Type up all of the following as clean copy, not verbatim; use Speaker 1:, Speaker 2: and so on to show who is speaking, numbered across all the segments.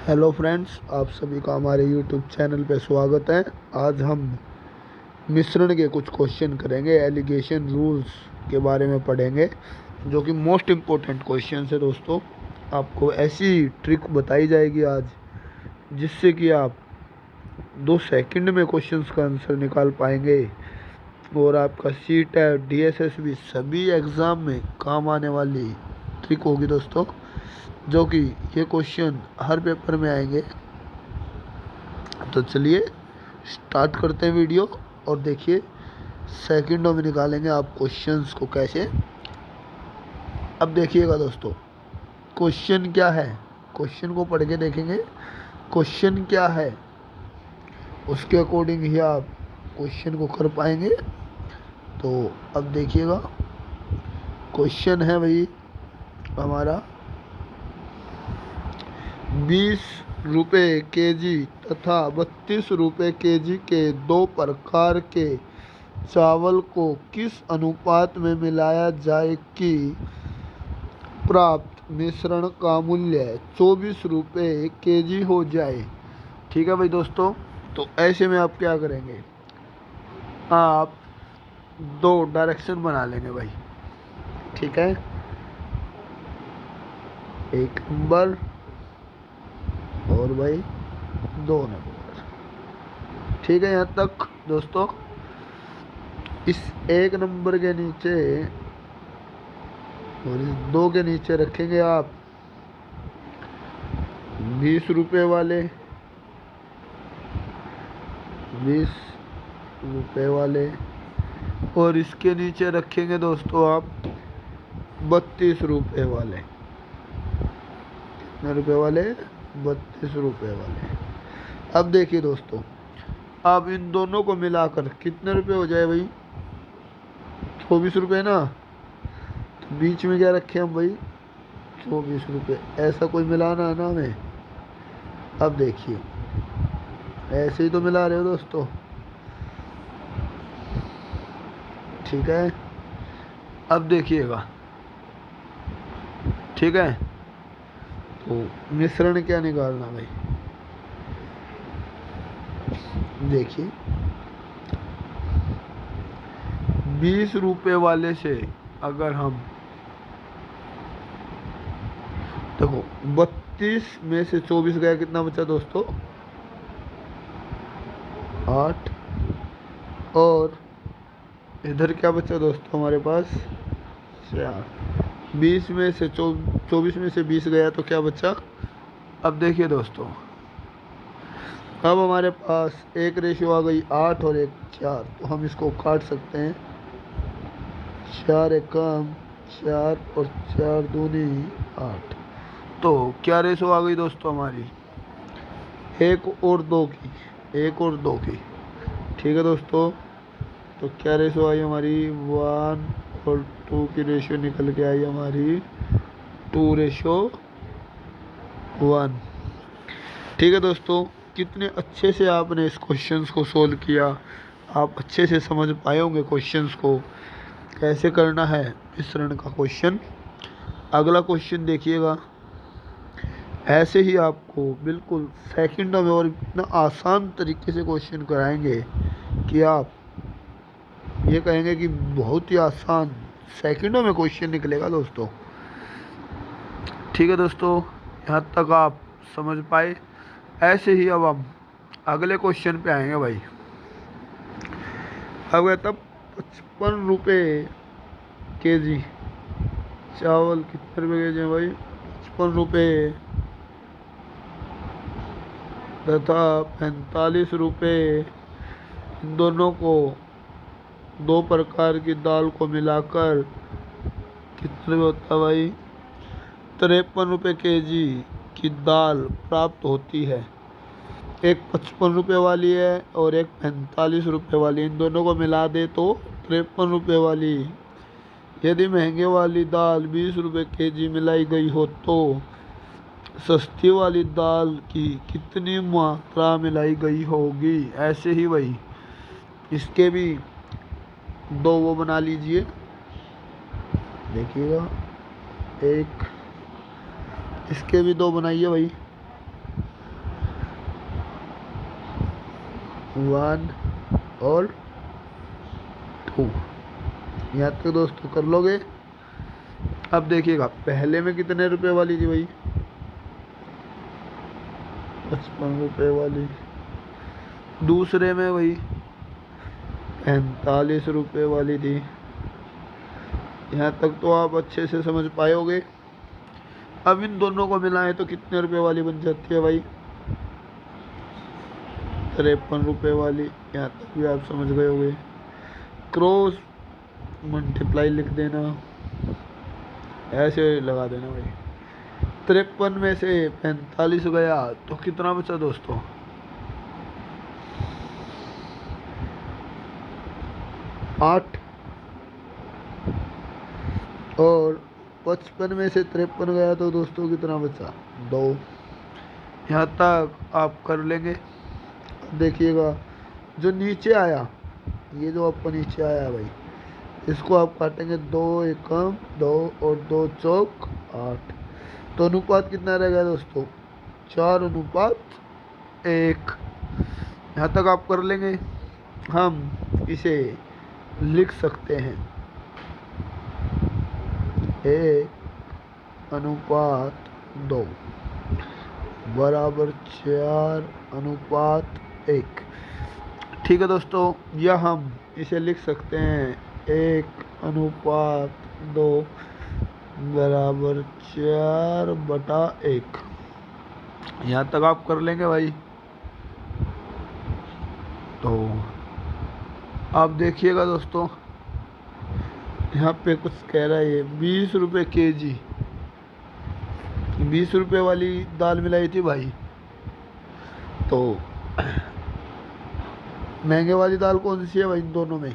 Speaker 1: Hello friends, आप सभी का हमारे यूट्यूब चैनल पे स्वागत है। आज हम मिश्रण के कुछ क्वेश्चन करेंगे, एलिगेशन रूल्स के बारे में पढ़ेंगे, जो कि मोस्ट इम्पोर्टेंट क्वेश्चन है दोस्तों। आपको ऐसी ट्रिक बताई जाएगी आज, जिससे कि आप 2 सेकंड में क्वेश्चंस का आंसर निकाल पाएंगे और आपका CTET, DSSB सभी एग्ज़ाम में काम आने वाली ट्रिक होगी दोस्तों, जो कि ये क्वेश्चन हर पेपर में आएंगे। तो चलिए स्टार्ट करते हैं वीडियो और देखिए सेकंडों में निकालेंगे आप क्वेश्चंस को कैसे। अब देखिएगा दोस्तों, क्वेश्चन क्या है, क्वेश्चन को पढ़ के देखेंगे क्वेश्चन क्या है, उसके अकॉर्डिंग ही आप क्वेश्चन को कर पाएंगे। तो अब देखिएगा, क्वेश्चन है भाई हमारा 20 रुपये केजी तथा 32 रुपये केजी के 2 प्रकार के चावल को किस अनुपात में मिलाया जाए कि प्राप्त मिश्रण का मूल्य 24 रुपये केजी हो जाए। ठीक है भाई दोस्तों, तो ऐसे में आप क्या करेंगे, आप 2 डायरेक्शन बना लेंगे भाई। ठीक है, 1 नंबर और भाई 2 नंबर। ठीक है, यहाँ तक दोस्तों। इस 1 नंबर के नीचे और इस 2 के नीचे रखेंगे आप 20 रुपये वाले, 20 रुपये वाले, और इसके नीचे रखेंगे दोस्तों आप 32 रुपये वाले। कितने रुपये वाले? 32 रुपये वाले। अब देखिए दोस्तों, अब इन दोनों को मिलाकर कितने रुपए हो जाए भाई? 24 रुपये ना। तो बीच में क्या रखे हम भाई? 24 रुपये। ऐसा कोई मिलाना है ना हमें। अब देखिए, ऐसे ही तो मिला रहे हो दोस्तों। ठीक है, अब देखिएगा। ठीक है, तो मिश्रण क्या निकालना भाई? देखिए, 20 रुपये वाले से अगर हम देखो 32 में से 24 गया, कितना बचा दोस्तों? 8। और इधर क्या बचा दोस्तों हमारे पास? 4। 20 में से 24 में से 20 गया तो क्या बचा? अब देखिए दोस्तों, अब हमारे पास एक रेशियो आ गई 8 और 1 4, तो हम इसको काट सकते हैं। 4 एक कम 4 और 4 दूनी 8। तो क्या रेशो आ गई दोस्तों हमारी? 1 और 2 की, 1 और 2 की। ठीक है दोस्तों, तो क्या रेशो आई हमारी? 1 और 2 की रेशियो निकल के आई हमारी 2:1। ठीक है दोस्तों, कितने अच्छे से आपने इस क्वेश्चंस को सोल्व किया। आप अच्छे से समझ पाए होंगे क्वेश्चंस को कैसे करना है मिश्रण का क्वेश्चन। अगला क्वेश्चन देखिएगा। ऐसे ही आपको बिल्कुल सेकंडों में और इतना आसान तरीके से क्वेश्चन कराएंगे कि आप ये कहेंगे कि बहुत ही आसान, सेकंडों में क्वेश्चन निकलेगा दोस्तों। ठीक है दोस्तों, यहाँ तक आप समझ पाए। ऐसे ही अब हम अगले क्वेश्चन पे आएंगे भाई। अब तब 55 रुपये केजी चावल कितने रुपये केजी है भाई? 55 रुपये तथा 45 रुपये, इन दोनों को 2 प्रकार की दाल को मिलाकर कितने में होता है भाई? 53 रुपये केजी की दाल प्राप्त होती है। एक 55 रुपये वाली है और एक 45 रुपये वाली, इन दोनों को मिला दे तो 53 रुपये वाली। यदि महंगे वाली दाल 20 रुपये केजी मिलाई गई हो तो सस्ती वाली दाल की कितनी मात्रा मिलाई गई होगी? ऐसे ही भाई इसके भी 2 वो बना लीजिए। देखिएगा, एक इसके भी 2 बनाइए भाई। 1 और 2। यहाँ तक दोस्तों कर लोगे। अब देखिएगा पहले में कितने रुपए वाली थी भाई, 55 रुपए वाली। दूसरे में वही 45 रुपए वाली थी। यहाँ तक तो आप अच्छे से समझ पाओगे। अब इन दोनों को मिलाएं तो कितने रुपए वाली बन जाती है भाई, 53 रुपए वाली। यहाँ तक भी आप समझ गए होंगे। क्रॉस मल्टीप्लाई लिख देना, ऐसे लगा देना भाई। 53 में से 45 गया तो कितना बचा दोस्तों, 8। और 55 में से 53 गया तो दोस्तों कितना बचा, 2। यहाँ तक आप कर लेंगे। देखिएगा जो नीचे आया, ये जो आपका नीचे आया भाई, इसको आप काटेंगे 2 एकम 2 और 2 चौक 8। तो अनुपात कितना रहेगा दोस्तों, 4:1। यहाँ तक आप कर लेंगे। हम इसे लिख सकते हैं 1:2 बराबर 4:1। ठीक है दोस्तों, या हम इसे लिख सकते हैं 1:2 बराबर 4/1। यहाँ तक आप कर लेंगे भाई। तो आप देखिएगा दोस्तों, यहाँ पे कुछ कह रहा है 20 रुपये kg, 20 रुपये वाली दाल मिलाई थी भाई। तो महंगे वाली दाल कौन सी है भाई इन दोनों में,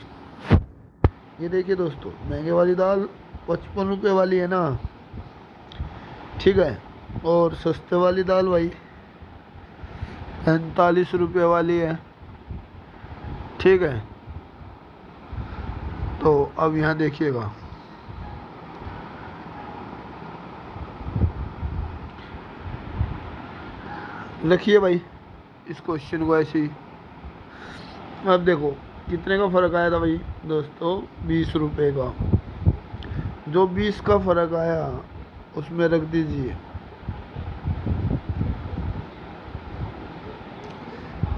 Speaker 1: ये देखिए दोस्तों, महंगे वाली दाल 55 रुपये वाली है ना, ठीक है। और सस्ते वाली दाल भाई 45 रुपये वाली है, ठीक है। तो अब यहाँ देखिएगा, लिखिए भाई इस क्वेश्चन को ऐसे ही। अब देखो कितने का फ़र्क आया था भाई दोस्तों, 20 रुपये का। जो 20 का फ़र्क आया उसमें रख दीजिए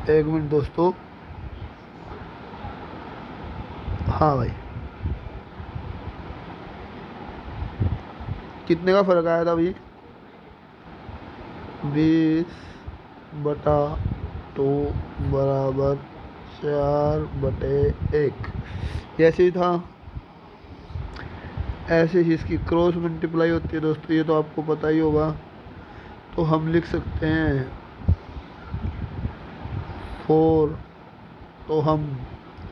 Speaker 1: 1 मिनट दोस्तों। हाँ भाई, कितने का फ़र्क आया था भाई, 20/2 बराबर 4/1। ऐसे ही था, ऐसे ही इसकी क्रॉस मल्टीप्लाई होती है दोस्तों, ये तो आपको पता ही होगा। तो हम लिख सकते हैं 4, तो हम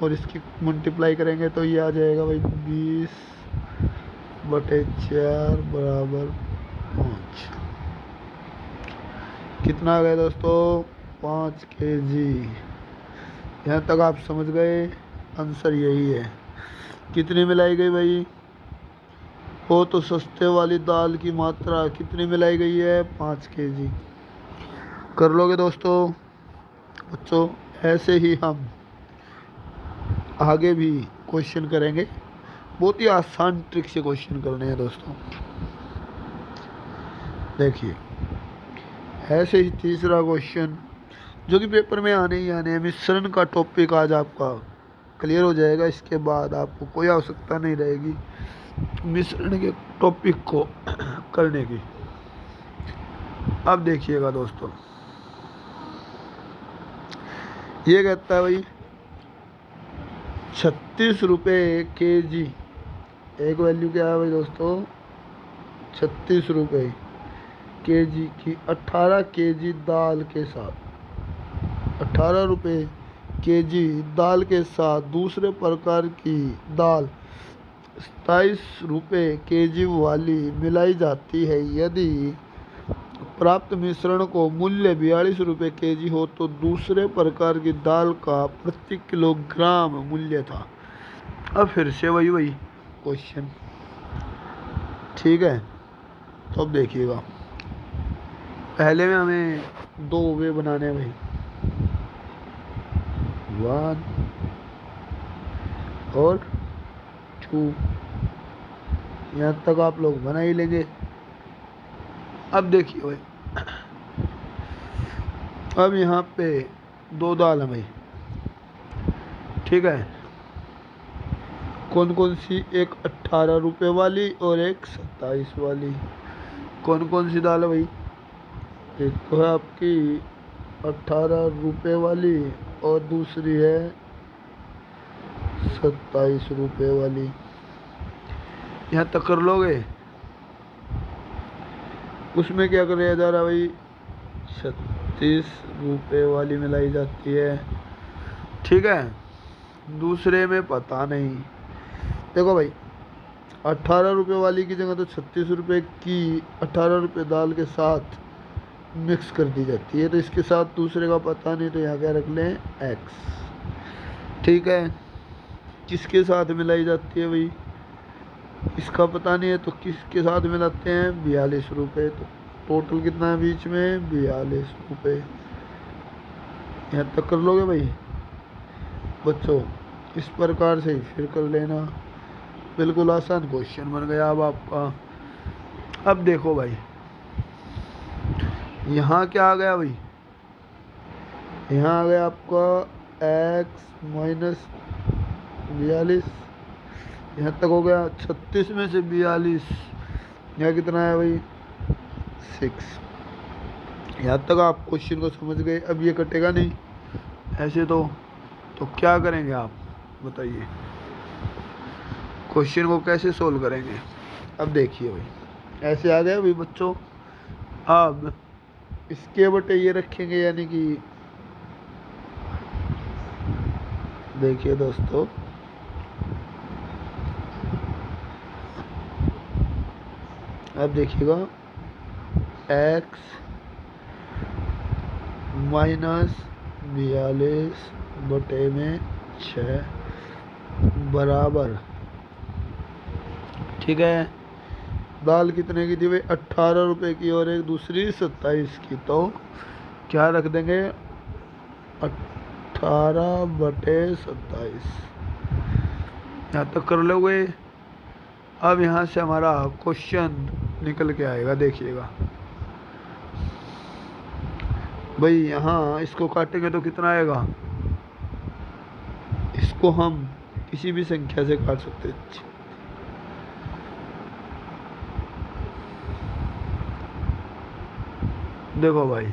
Speaker 1: और इसकी मल्टीप्लाई करेंगे तो ये आ जाएगा भाई 20/4 बराबर 5। कितना आ गया दोस्तों, 5 kg। यहाँ तक आप समझ गए, आंसर यही है। कितनी मिलाई गई भाई, वो तो सस्ते वाली दाल की मात्रा कितनी मिलाई गई है, 5 kg। कर लोगे दोस्तों बच्चों। ऐसे ही हम आगे भी क्वेश्चन करेंगे, बहुत ही आसान ट्रिक से क्वेश्चन करने हैं दोस्तों। देखिए ऐसे ही तीसरा क्वेश्चन जो कि पेपर में आने ही आने हैं, मिश्रण का टॉपिक आज आपका क्लियर हो जाएगा। इसके बाद आपको कोई आवश्यकता नहीं रहेगी मिश्रण के टॉपिक को करने की। अब देखिएगा दोस्तों, ये कहता है भाई 36 रुपये kg। एक वैल्यू क्या है भाई दोस्तों, 36 रुपये kg की 18 kg दाल के साथ, 18 रुपये kg दाल के साथ दूसरे प्रकार की दाल 27 रुपये kg वाली मिलाई जाती है। यदि प्राप्त मिश्रण को मूल्य 42 रुपये kg हो तो दूसरे प्रकार की दाल का प्रति किलोग्राम मूल्य था। अब फिर से वही क्वेश्चन, ठीक है। तो अब देखिएगा, पहले में हमें 2 वे बनाने हैं भाई। 1 और 2। यहाँ तक आप लोग बना ही लेंगे। अब देखिए भाई, अब यहाँ पे 2 दाल है भाई, ठीक है। कौन कौन सी? एक 18 रुपए वाली और एक 27 वाली। कौन कौन सी दाल है भाई? एक तो है आपकी 18 रुपए वाली और दूसरी है 27 रुपए वाली। यहाँ तक कर लोगे? उसमें क्या कराया जा रहा है भाई? 36 रुपए वाली मिलाई जाती है, ठीक है। दूसरे में पता नहीं। देखो भाई, 18 रुपए वाली की जगह तो 36 रुपए की 18 रुपए दाल के साथ मिक्स कर दी जाती है, तो इसके साथ दूसरे का पता नहीं, तो यहाँ क्या रख लें? एक्स, ठीक है। किसके साथ मिलाई जाती है भाई? इसका पता नहीं है, तो किसके साथ मिलाते हैं? 42 रुपये। तो टोटल कितना है बीच में? 42 रुपये। यहाँ तक कर लोगे भाई बच्चों? इस प्रकार से ही फिर कर लेना। बिल्कुल आसान क्वेश्चन बन गया अब आपका। अब देखो भाई, यहाँ क्या आ गया भाई? यहाँ आ गया आपका x माइनस 42। यहाँ तक हो गया। 36 में से 42, यहाँ कितना है भाई? 6। यहाँ तक आप क्वेश्चन को समझ गए। अब ये कटेगा नहीं ऐसे, तो क्या करेंगे आप बताइए? क्वेश्चन को कैसे सोल्व करेंगे? अब देखिए भाई, ऐसे आ गया भाई बच्चों। अब इसके बटे ये रखेंगे, यानी कि देखिए दोस्तों, अब देखिएगा, x माइनस 42 बटे में 6 बराबर, ठीक है। दाल कितने की थी भाई? 18 रुपए की और एक दूसरी 27 की, तो क्या रख देंगे? 18 बटे 27। यहाँ तक कर लोगे? अब यहाँ से हमारा क्वेश्चन निकल के आएगा, देखिएगा भाई। यहाँ इसको काटेंगे तो कितना आएगा? इसको हम किसी भी संख्या से काट सकते हैं। देखो भाई,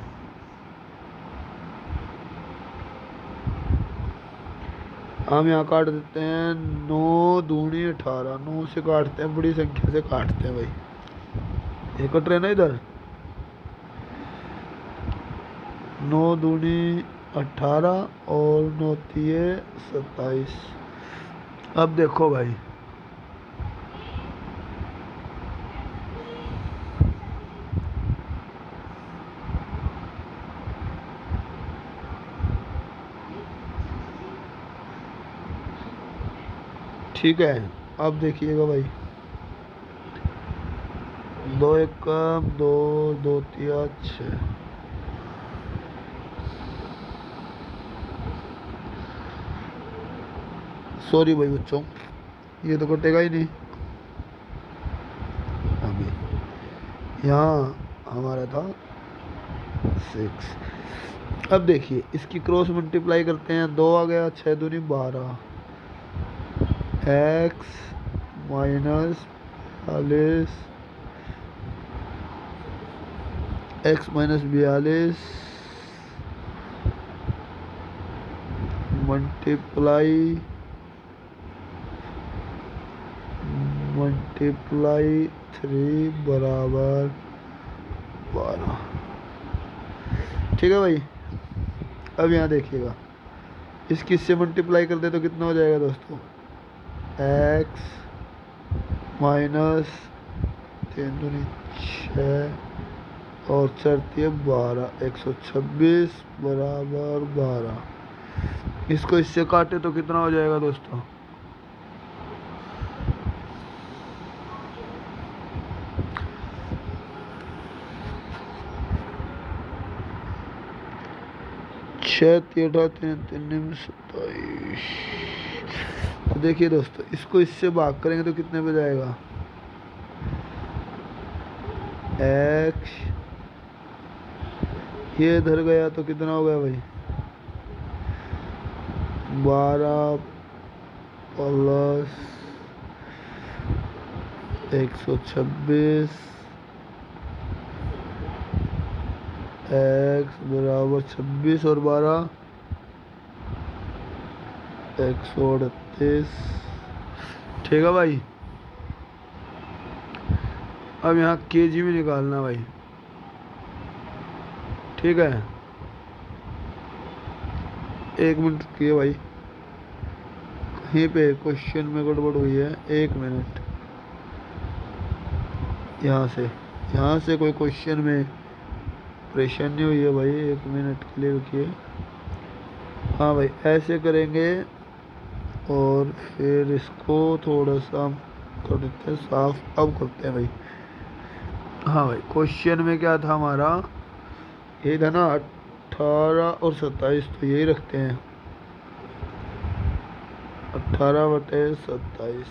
Speaker 1: हम यहाँ काट देते हैं 9 दूनी 18। 9 से काटते हैं, बड़ी संख्या से काटते हैं भाई। ये कट रहे ना इधर, 9 दूनी 18 और 9 तिये 27। अब देखो भाई, ठीक है। अब देखिएगा भाई, 2 1 कम 2, 2 तिया 6। सॉरी भाई बच्चों, ये तो कटेगा ही नहीं। अभी यहाँ हमारा था 6। अब देखिए, इसकी क्रॉस मल्टीप्लाई करते हैं। 2 आ गया, 6 दूनी 12, x minus 42, x minus 42 multiply 3 बराबर 12, ठीक है भाई। अब यहाँ देखिएगा, इसकी इससे मल्टीप्लाई कर दे तो कितना हो जाएगा दोस्तों? x माइनस 3 दूनी 6 और 4 तिये 12, 126 बराबर 12। इसको इससे काटे तो कितना हो जाएगा दोस्तों? छः 27। तो देखिए दोस्तों, इसको इससे भाग करेंगे तो कितने पे जाएगा? एक्स ये इधर गया तो कितना हो गया भाई? 12 प्लस 126 एक्स बराबर 26 और 12 138। ठीक है भाई। अब यहाँ केजी में निकालना भाई। ठीक है, 1 मिनट रुकिए भाई, कहीं पे क्वेश्चन में गड़बड़ हुई है। 1 मिनट, यहाँ से कोई क्वेश्चन में परेशानी हुई है भाई। 1 मिनट के लिए रुकिए। हाँ भाई, ऐसे करेंगे और फिर इसको थोड़ा सा कर देते हैं साफ। अब करते हैं भाई। हाँ भाई, क्वेश्चन में क्या था हमारा? ये था ना 18 और 27, तो यही रखते हैं 18/27,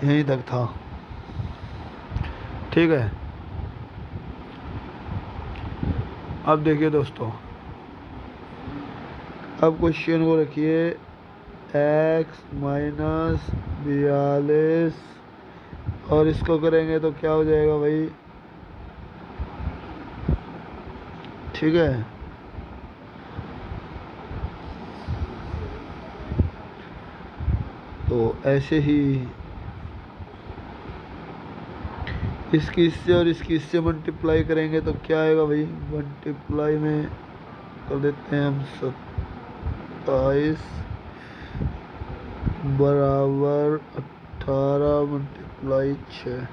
Speaker 1: यहीं तक था। ठीक है, अब देखिए दोस्तों, अब क्वेश्चन को रखिए x माइनस 42 और इसको करेंगे तो क्या हो जाएगा भाई? ठीक है, तो ऐसे ही इसकी इससे और इसकी इससे मल्टीप्लाई करेंगे तो क्या आएगा भाई? मल्टीप्लाई में कर देते हैं हम 27 बराबर 18 मल्टीप्लाई 6।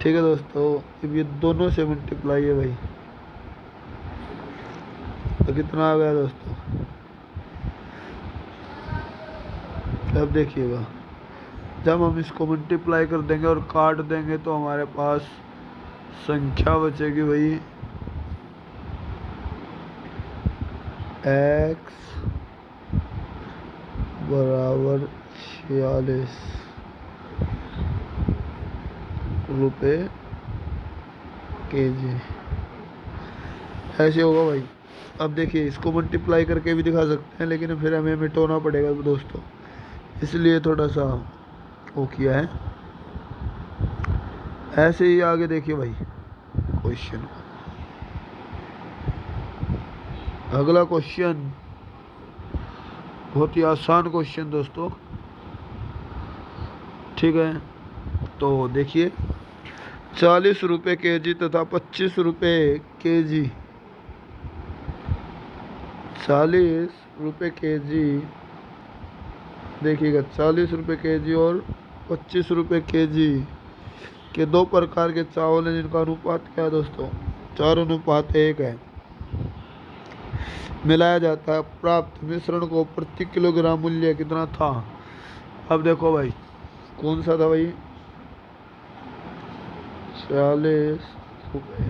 Speaker 1: ठीक है दोस्तों, अब ये दोनों से मल्टीप्लाई है भाई, तो कितना आ गया दोस्तों? अब देखिएगा, जब हम इसको मल्टीप्लाई कर देंगे और काट देंगे तो हमारे पास संख्या बचेगी भाई x बराबर 46 रुपये केजी। ऐसे होगा भाई। अब देखिए, इसको मल्टीप्लाई करके भी दिखा सकते हैं, लेकिन फिर हमें मिटाना पड़ेगा दोस्तों, इसलिए थोड़ा सा वो किया है। ऐसे ही आगे देखिए भाई क्वेश्चन। अगला क्वेश्चन बहुत ही आसान क्वेश्चन दोस्तों। ठीक है, तो देखिए 40 रुपये केजी तथा 25 रुपये केजी, 40 रुपये केजी, देखिएगा 40 रुपये केजी और 25 रुपये केजी के दो प्रकार के चावल हैं जिनका अनुपात क्या है दोस्तों? 4:1 है। मिलाया जाता है, प्राप्त मिश्रण को प्रति किलोग्राम मूल्य कितना था? अब देखो भाई, कौन सा था भाई? 40 रुपये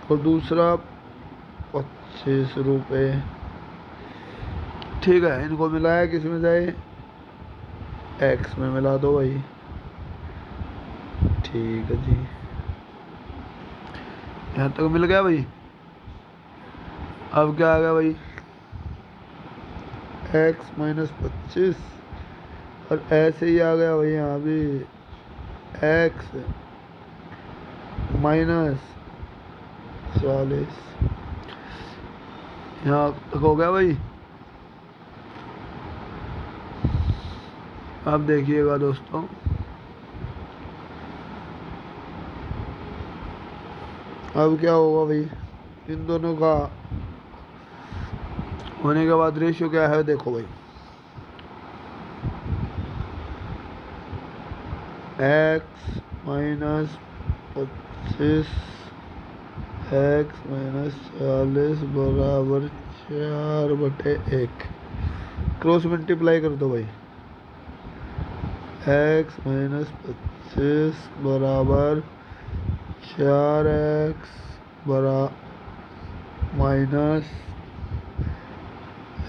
Speaker 1: और दूसरा 25 रुपये। ठीक है, इनको मिलाया किस में जाए? एक्स में मिला दो भाई। ठीक है जी, यहाँ तक मिल गया भाई। अब क्या आ गया भाई? x माइनस 25 और ऐसे ही आ गया भाई यहाँ भी x माइनस 40। यहाँ तक हो गया भाई। अब देखिएगा दोस्तों, अब क्या होगा भाई? इन दोनों का होने के बाद रेशियो क्या है देखो भाई, x माइनस 25 x माइनस 40 बराबर 4/1। क्रॉस मल्टीप्लाई कर दो भाई, x माइनस 25 बराबर 4x बरा माइनस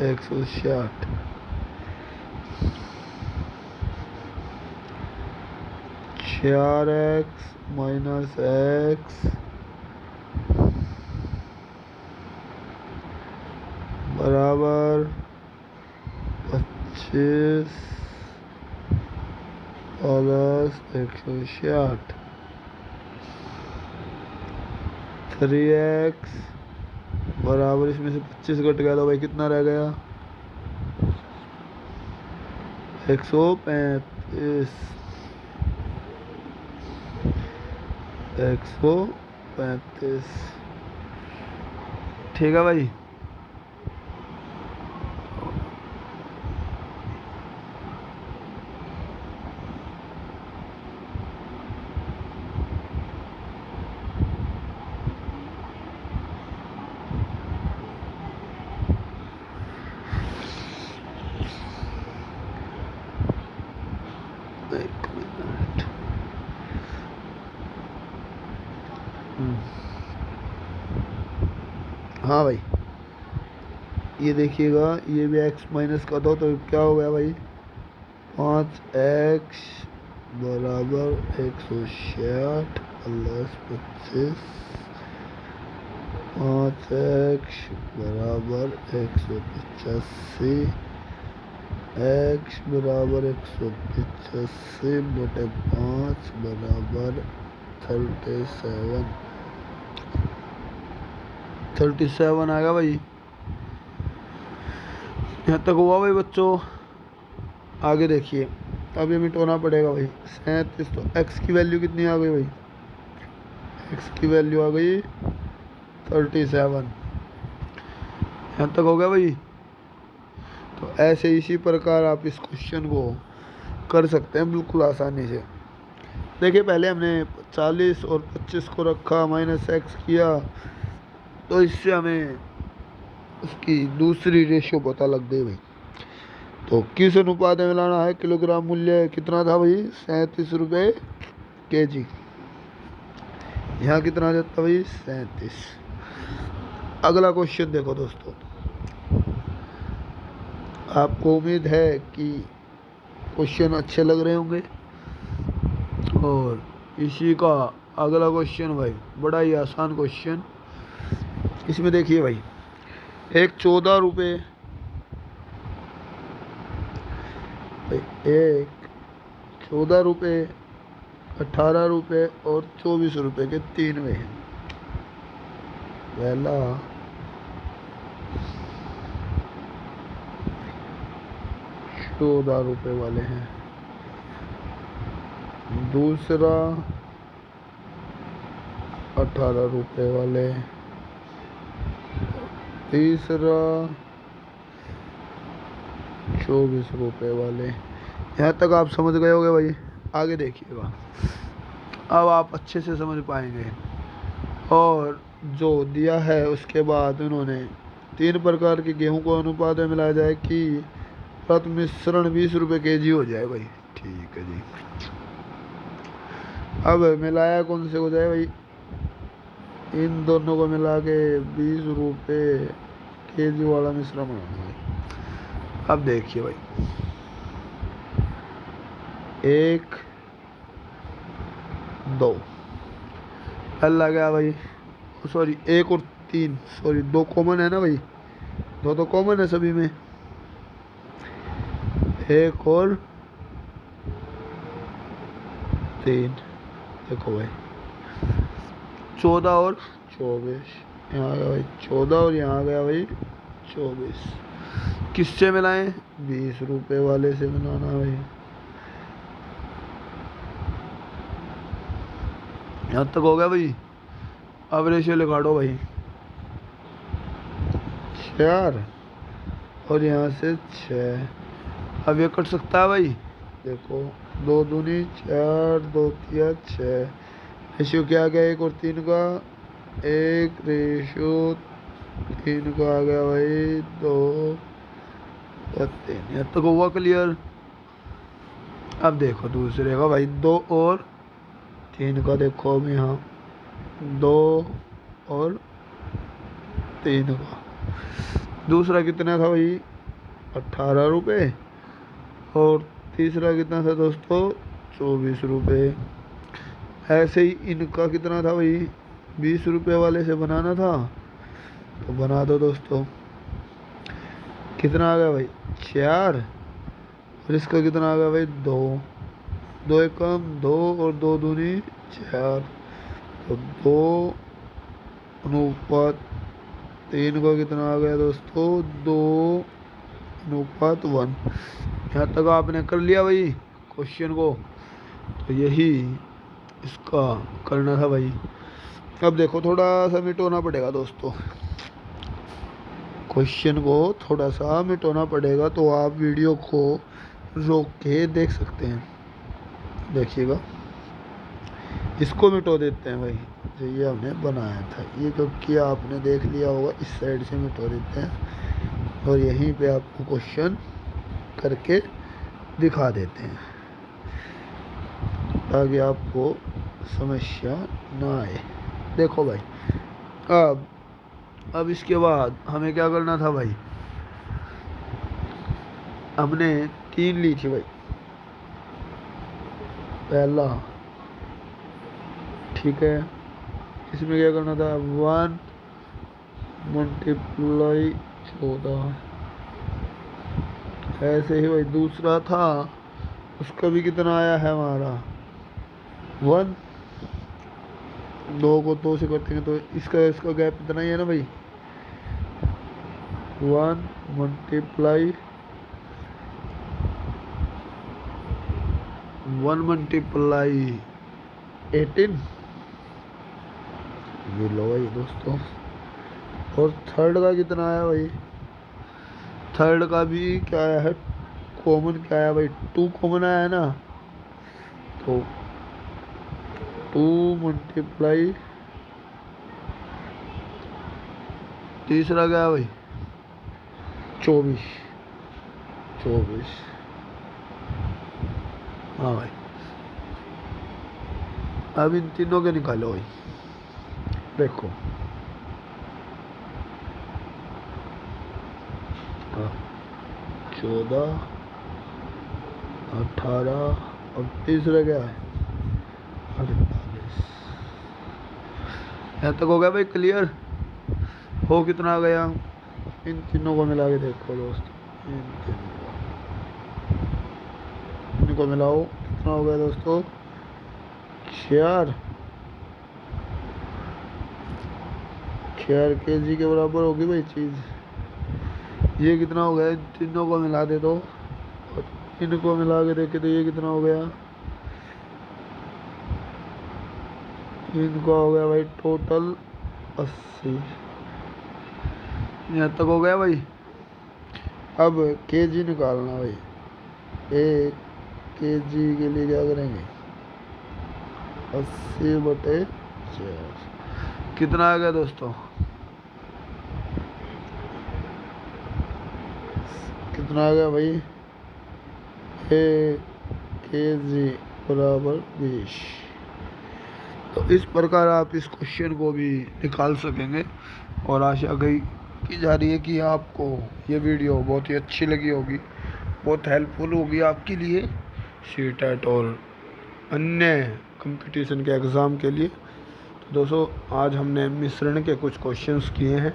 Speaker 1: 160, 4x माइनस x बराबर 25 प्लस 160, 3x बराबर, इसमें से 25 कट गया तो भाई कितना रह गया, 135, 135। ठीक है भाई। एक मिनट। हाँ भाई, ये देखिएगा, ये भी x माइनस का दो तो क्या हो गया भाई, 5x बराबर 160 प्लस 25, 5x बराबर 185, x बराबर 185 बटे 5 बराबर 37 आ गया भाई। यहाँ तक हुआ भाई बच्चों। आगे देखिए, अब ये मिटाना पड़ेगा भाई। 37, तो x की वैल्यू कितनी आ गई भाई, x की वैल्यू आ गई 37। यहाँ तक हो गया भाई। तो ऐसे इसी प्रकार आप इस क्वेश्चन को कर सकते हैं बिल्कुल आसानी से। देखिए, पहले हमने 40 और 25 को रखा, माइनस x किया, तो इससे हमें उसकी दूसरी रेशियो पता लग गई भाई। तो किस अनुपात में मिलाना है, किलोग्राम मूल्य कितना था भाई, 37 रुपये kg। यहाँ कितना जाता भाई, 37। अगला क्वेश्चन देखो दोस्तों, आपको उम्मीद है कि क्वेश्चन अच्छे लग रहे होंगे। और इसी का अगला क्वेश्चन भाई बड़ा ही आसान क्वेश्चन। इसमें देखिए भाई, एक 14 रुपये, एक 14 रुपये, 18 रुपये और 24 रुपये के 3 में है। पहला 14 रुपये वाले हैं, दूसरा 18 रुपये वाले, तीसरा 24 रुपये वाले। यहाँ तक आप समझ गए होंगे भाई। आगे देखिएगा, अब आप अच्छे से समझ पाएंगे। और जो दिया है उसके बाद उन्होंने 3 प्रकार के गेहूं को अनुपात में मिलाया जाए कि प्रति मिश्रण 20 रुपये kg हो जाए भाई। ठीक है जी। अब मिलाया कौन से हो जाए भाई, इन दोनों को मिला के 20 रुपये kg वाला मिश्रण बनाना भाई। अब देखिए भाई, 1 2 हल आ गया भाई। सॉरी, 1 और 3, सॉरी 2 कॉमन है ना भाई, 2 तो कॉमन है सभी में। 1 और 3, देखो भाई 14 और 24, यहाँ आ गया भाई 14 और यहाँ आ गया भाई 24। किससे मिलाएं, 20 रुपये वाले से मिलाना भाई। यहाँ तक हो गया भाई। अब रेशियो लिखा दो भाई, 4 और यहाँ से 6। अब ये कट सकता है भाई, देखो 2 दूनी 4, 2 तिया 6। रेशियो क्या आ गया, 1 और 3 का, 1 रेशियो 3 का आ गया भाई 2 और 3। यहाँ तक हुआ क्लियर। अब देखो दूसरे का भाई, 2 और 3 का, देखो अब यहाँ 2 और 3 का। दूसरा कितना था भाई 18 रुपये। और तीसरा कितना था दोस्तों 24 रुपये। ऐसे ही इनका कितना था भाई 20 रुपये वाले से बनाना था तो बना दो दोस्तों। कितना आ गया भाई 4। और इसका कितना आ गया भाई 2। 2 एकम 2 और 2 दूनी 4। तो 2:3 का कितना आ गया दोस्तों 2:1। यहाँ तक आपने कर लिया भाई क्वेश्चन को। तो यही इसका करना था भाई। अब देखो थोड़ा सा मिटाना पड़ेगा दोस्तों, क्वेश्चन को थोड़ा सा मिटाना पड़ेगा। तो आप वीडियो को रोक के देख सकते हैं। देखिएगा इसको मिटा देते हैं भाई जो ये हमने बनाया था। ये क्योंकि आपने देख लिया होगा इस साइड से मिटा देते हैं और यहीं पे आपको क्वेश्चन करके दिखा देते हैं ताकि आपको समस्या ना आए। देखो भाई अब इसके बाद हमें क्या करना था भाई। हमने 3 ली थी भाई। पहला ठीक है, इसमें क्या करना था 1 मल्टीप्लाई 14। ऐसे ही भाई दूसरा था उसका भी कितना आया है हमारा 1। 2 को 2 से करते हैं तो इसका गैप इतना ही है ना भाई। 1 मल्टीप्लाई 18। ये लो भाई दोस्तों। और थर्ड का कितना आया भाई। थर्ड का भी क्या आया है कॉमन क्या आया भाई 2 कॉमन आया है ना। तो 2 मल्टीप्लाई तीसरा क्या है भाई 24। हाँ भाई अब इन तीनों के निकालो भाई। देखो 14 18 और तीसरा क्या है 48। यहाँ तक हो गया भाई क्लियर। हो कितना आ गया इन तीनों को मिला के देखो दोस्तों। इनको मिलाओ कितना हो गया दोस्तों 4 kg के बराबर होगी भाई चीज़। ये कितना हो गया इन तीनों को मिला दे दो और इनको मिला के देखे तो ये कितना हो गया। इनका हो गया भाई टोटल 80। यहाँ तक हो गया भाई। अब kg निकालना भाई। 1 kg के लिए क्या करेंगे 80/4। कितना आ गया दोस्तों कितना आ गया भाई 1 kg बराबर 20। तो इस प्रकार आप इस क्वेश्चन को भी निकाल सकेंगे। और आशा की जा रही है कि आपको ये वीडियो बहुत ही अच्छी लगी होगी, बहुत हेल्पफुल होगी आपके लिए सीटेट और अन्य कंपटीशन के एग्ज़ाम के लिए। तो दोस्तों आज हमने मिश्रण के कुछ क्वेश्चंस किए हैं।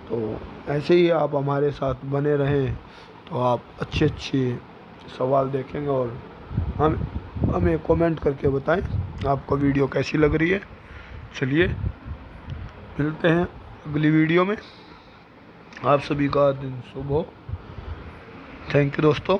Speaker 1: तो ऐसे ही आप हमारे साथ बने रहें तो आप अच्छे सवाल देखेंगे और हमें कमेंट करके बताएं आपको वीडियो कैसी लग रही है। चलिए मिलते हैं अगली वीडियो में। आप सभी का दिन शुभ हो। थैंक यू दोस्तों।